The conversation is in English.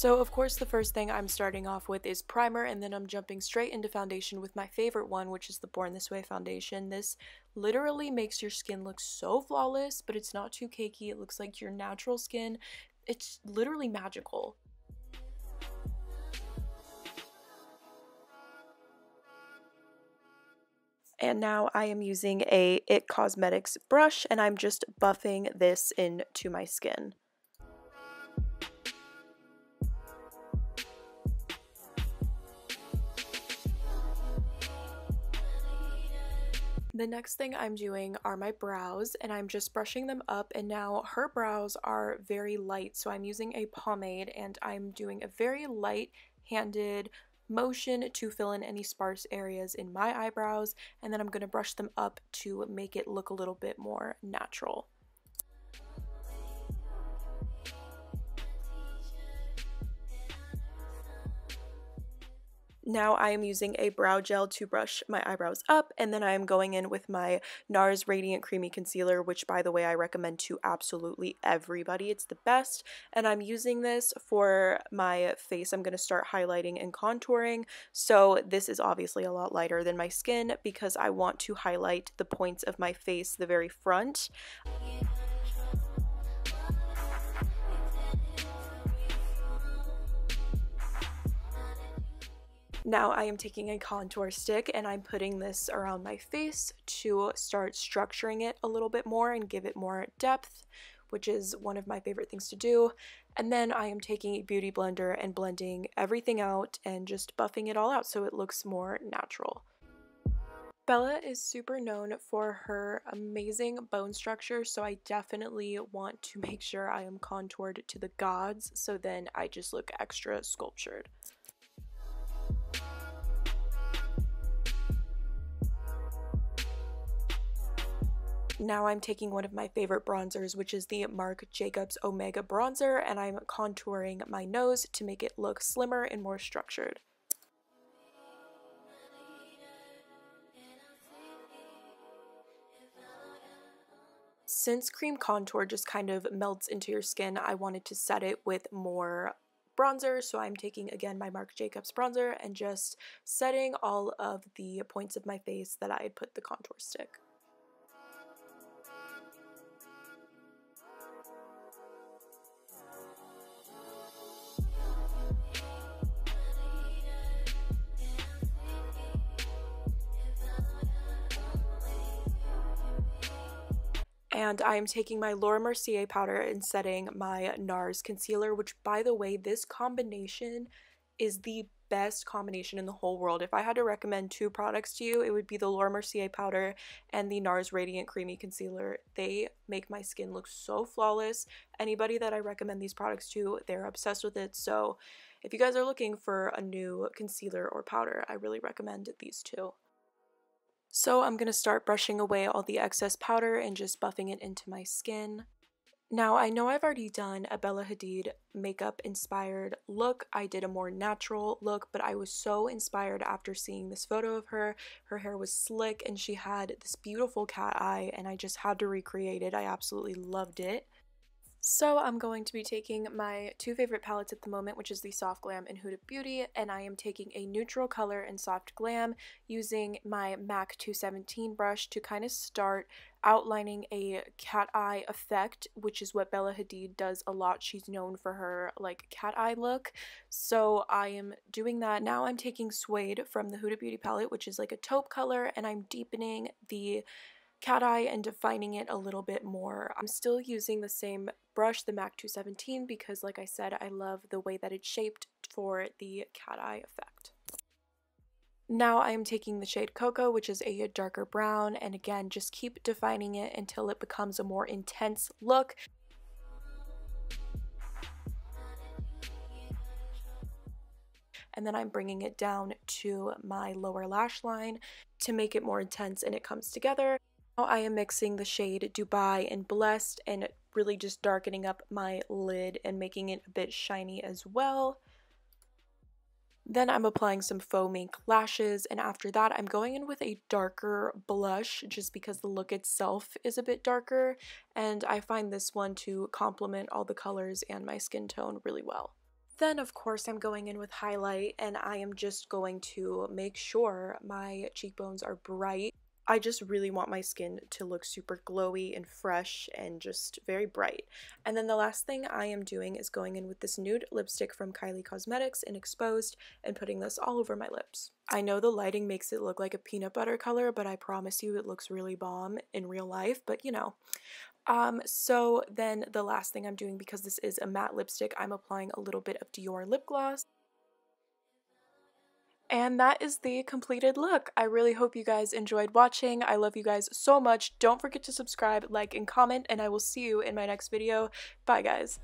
So of course the first thing I'm starting off with is primer, and then I'm jumping straight into foundation with my favorite one, which is the Born This Way foundation. This literally makes your skin look so flawless, but it's not too cakey. It looks like your natural skin. It's literally magical. And now I am using a IT Cosmetics brush, and I'm just buffing this into my skin. The next thing I'm doing are my brows, and I'm just brushing them up, and now her brows are very light, so I'm using a pomade and I'm doing a very light-handed motion to fill in any sparse areas in my eyebrows, and then I'm going to brush them up to make it look a little bit more natural. Now I am using a brow gel to brush my eyebrows up, and then I am going in with my NARS Radiant Creamy Concealer, which by the way I recommend to absolutely everybody. It's the best, and I'm using this for my face. I'm going to start highlighting and contouring, so this is obviously a lot lighter than my skin because I want to highlight the points of my face, the very front. Now I am taking a contour stick and I'm putting this around my face to start structuring it a little bit more and give it more depth, which is one of my favorite things to do. And then I am taking a beauty blender and blending everything out and just buffing it all out so it looks more natural. Bella is super known for her amazing bone structure, so I definitely want to make sure I am contoured to the gods, so then I just look extra sculptured. Now I'm taking one of my favorite bronzers, which is the Marc Jacobs Omega bronzer, and I'm contouring my nose to make it look slimmer and more structured. Since cream contour just kind of melts into your skin, I wanted to set it with more bronzer, so I'm taking again my Marc Jacobs bronzer and just setting all of the points of my face that I had put the contour stick. And I'm taking my Laura Mercier powder and setting my NARS concealer, which by the way, this combination is the best combination in the whole world. If I had to recommend two products to you, it would be the Laura Mercier powder and the NARS Radiant Creamy Concealer. They make my skin look so flawless. Anybody that I recommend these products to, they're obsessed with it. So if you guys are looking for a new concealer or powder, I really recommend these two. So I'm going to start brushing away all the excess powder and just buffing it into my skin. Now I know I've already done a Bella Hadid makeup inspired look. I did a more natural look, but I was so inspired after seeing this photo of her. Her hair was slick and she had this beautiful cat eye, and I just had to recreate it. I absolutely loved it. So I'm going to be taking my two favorite palettes at the moment, which is the Soft Glam and Huda Beauty, and I am taking a neutral color in Soft Glam using my MAC 217 brush to kind of start outlining a cat eye effect, which is what Bella Hadid does a lot. She's known for her like cat eye look, so I am doing that. Now I'm taking Suede from the Huda Beauty palette, which is like a taupe color, and I'm deepening the cat eye and defining it a little bit more. I'm still using the same brush, the MAC 217, because like I said, I love the way that it's shaped for the cat eye effect. Now I am taking the shade Coco, which is a darker brown, and again, just keep defining it until it becomes a more intense look. And then I'm bringing it down to my lower lash line to make it more intense and it comes together. Now I am mixing the shade Dubai and Blessed and really just darkening up my lid and making it a bit shiny as well. Then I'm applying some faux mink lashes, and after that I'm going in with a darker blush just because the look itself is a bit darker, and I find this one to complement all the colors and my skin tone really well. Then, of course, I'm going in with highlight, and I am just going to make sure my cheekbones are bright. I just really want my skin to look super glowy and fresh and just very bright. And then the last thing I am doing is going in with this nude lipstick from Kylie Cosmetics in Exposed and putting this all over my lips. I know the lighting makes it look like a peanut butter color, but I promise you it looks really bomb in real life, but you know. So then the last thing I'm doing, because this is a matte lipstick, I'm applying a little bit of Dior lip gloss. And that is the completed look. I really hope you guys enjoyed watching. I love you guys so much. Don't forget to subscribe, like, and comment, and I will see you in my next video. Bye, guys.